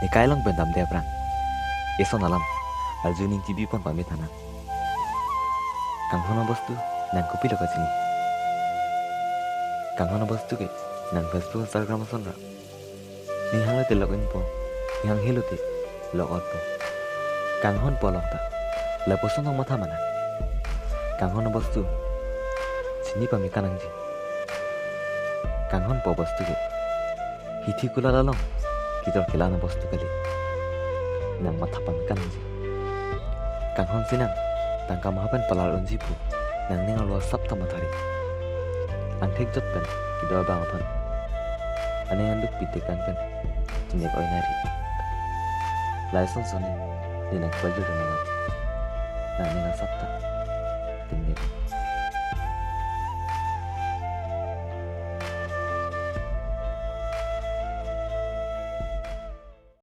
ni kailong bendam de prang eso nalam arjuning tibi pon pamit hana kanghono bostu nang kupilo kachini kanghono bostu ke nang Facebook Instagram sonra ni hangla te login po ni hang hiluti logot po kanghon polokta la posono mata mana kanghono bostu sini pamit kanangji kanghon po bostu ke hithi kula lalong kitor kelana bostu kali nang mata pamit kanangji kanghon sinang tangka mahapan palal unji pu nang ningal lo sabta matari anthik jot pen kido bang pan ane anduk pitikan pen jinek oinari laison soni dinang baju dengan nang ningal sabta